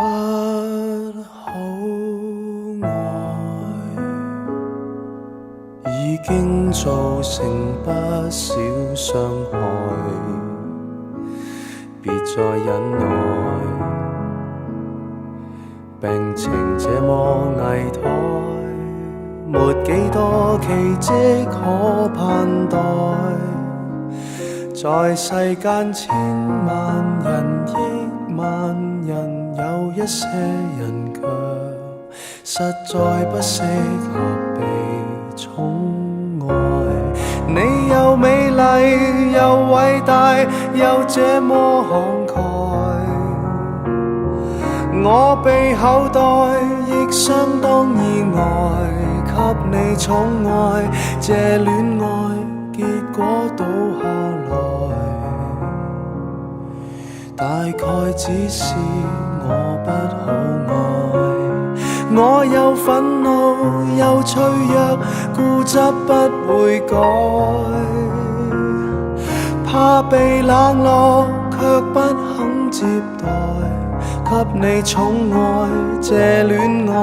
好愛，已經造成不少傷害，別再忍耐。病情這麼危殆，沒幾多奇蹟可盼待。在世間千萬人億萬人，有一些人卻實在不適合被寵愛。你又美麗又偉大又這麼慷慨，我被厚待亦相當意外，給你寵愛，這戀愛結果倒下來，大概只是我不好愛。我又憤怒又脆弱，固執不會改，怕被冷落卻不肯接待，給你寵愛，這戀愛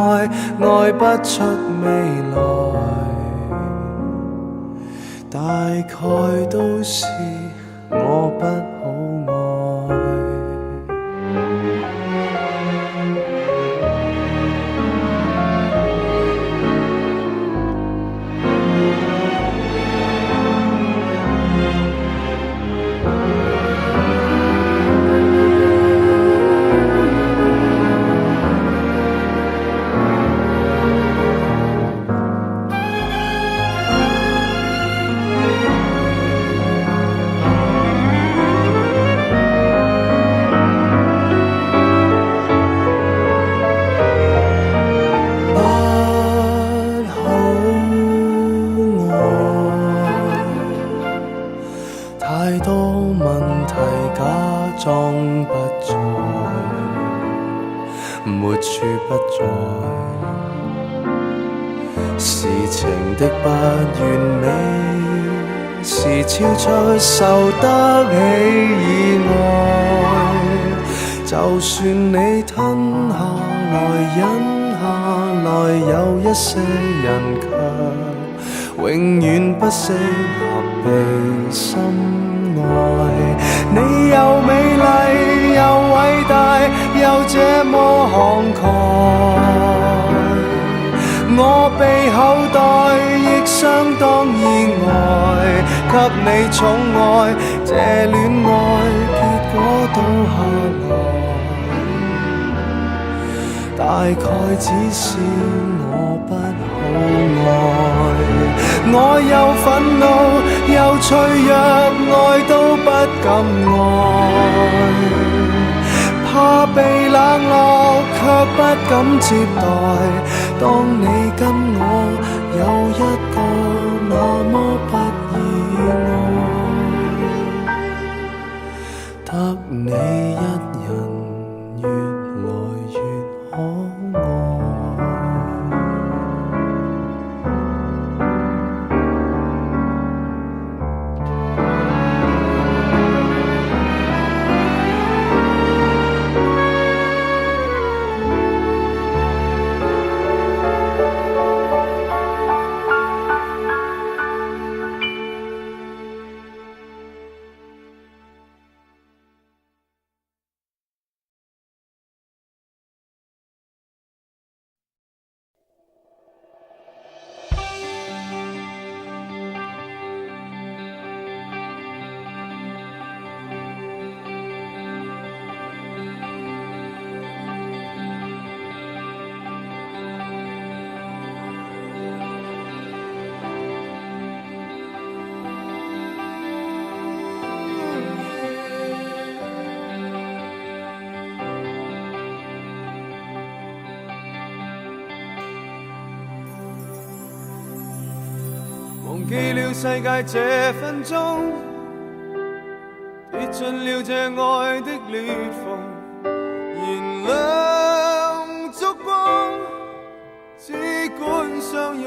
愛不出未來，大概都是我不好愛。太多問題假裝不在，沒處不在，事情的不完美是超出受得起意外，就算你吞下來忍下來，有一些人卻永遠不適合被深愛。你又美麗又偉大又這麼慷慨，我被厚待亦相當意外，給你寵愛，這戀愛結果倒下來，大概只是我不好愛。我又憤怒又脆弱，愛都不敢愛，怕被冷落卻不敢接待。當你跟我有一個那麼不易愛，得你一人越來越可愛。忘記了世界這分鐘，跌進了這愛的裂縫，燃亮燭光，只管相擁，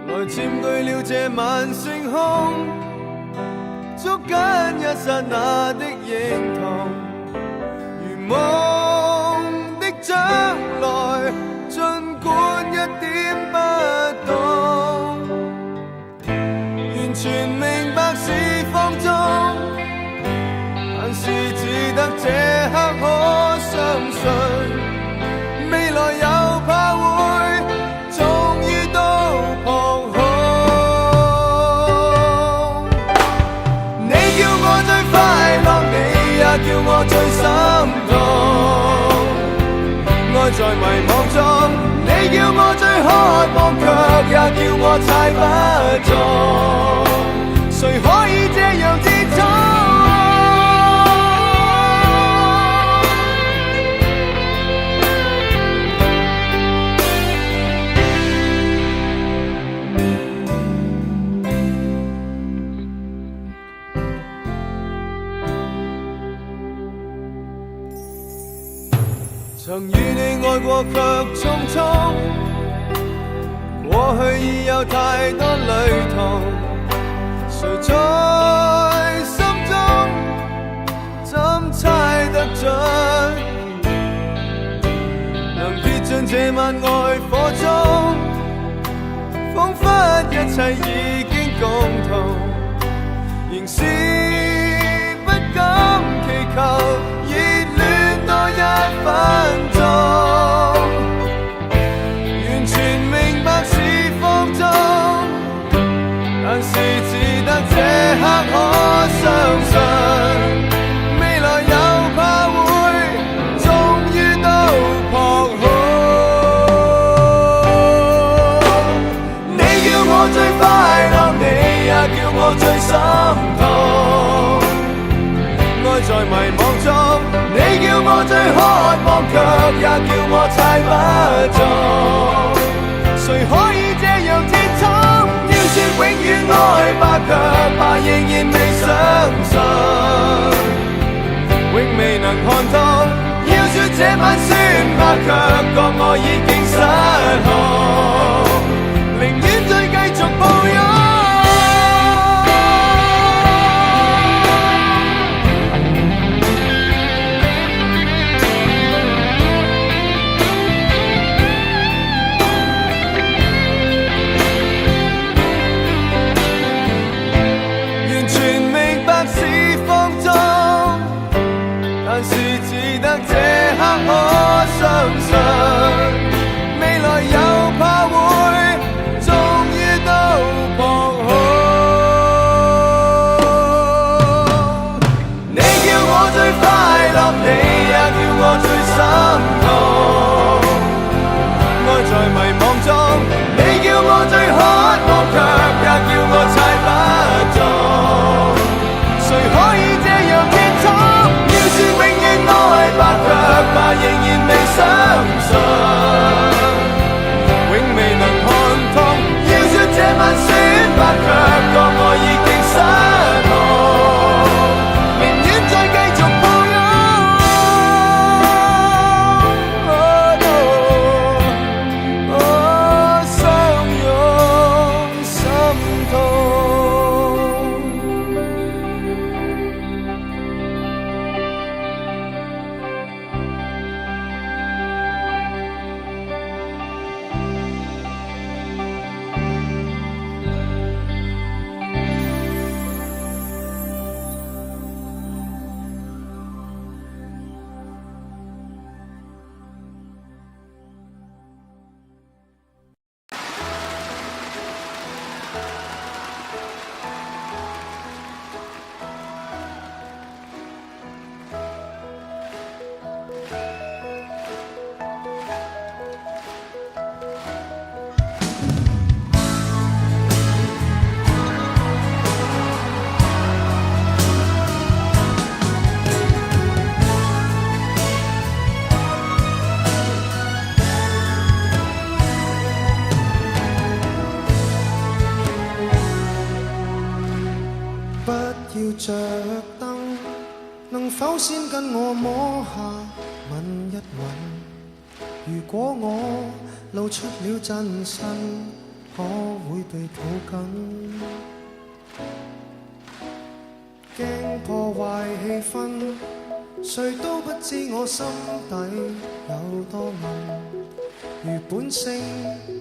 來佔據了這晚星空，捉緊一剎那的認同。最心痛。愛在迷惘中，你叫我最渴望，卻也叫我猜不中。誰可以這樣接觸？曾與你愛過卻匆匆，過去已有太多淚痛，誰在心中怎猜得準？能跌進這晚愛火中，彷彿一切已經共同，仍是不敢祈求熱戀多一分鐘，完全明白是放縱，但是只得這刻可相信，未來又怕會終於都撲空。你叫我最快樂，你也叫我最心痛。愛在迷惘中，你叫我最渴望，卻也叫我猜不中。誰可以這樣接觸？要說永遠愛吧，卻怕仍然未相信，永未能看透。要說這晚算吧，卻覺我已經失控，寧願再繼續抱擁。但是只得這刻可相信，未來又怕會終於都撲空。你叫我最快樂，你也叫我最心痛。愛在迷惘中，你叫我最渴望，卻也叫我猜不中。誰可以這樣接觸？說永遠愛吧，卻怕仍然未相信，永未能看通。要說這晚算吧，卻覺我已經失控，寧願再繼續抱擁。相擁心痛。着燈，能否先跟我摸下吻一吻？如果我露出了真身，可會被抱緊？驚破壞氣氛，誰都不知我心底有多暗。如本性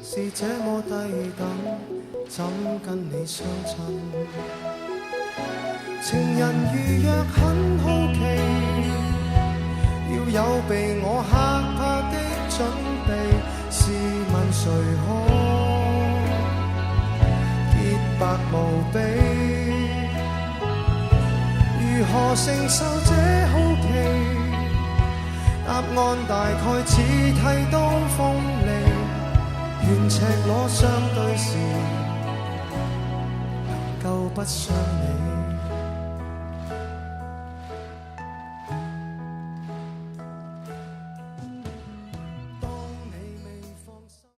是這麼低等，怎跟你相襯？情人如若很好奇，要有被我嚇怕的準備。試問誰可潔白無比？如何承受這好奇？答案大概似剃刀鋒利，願赤裸相對時，能夠不傷你。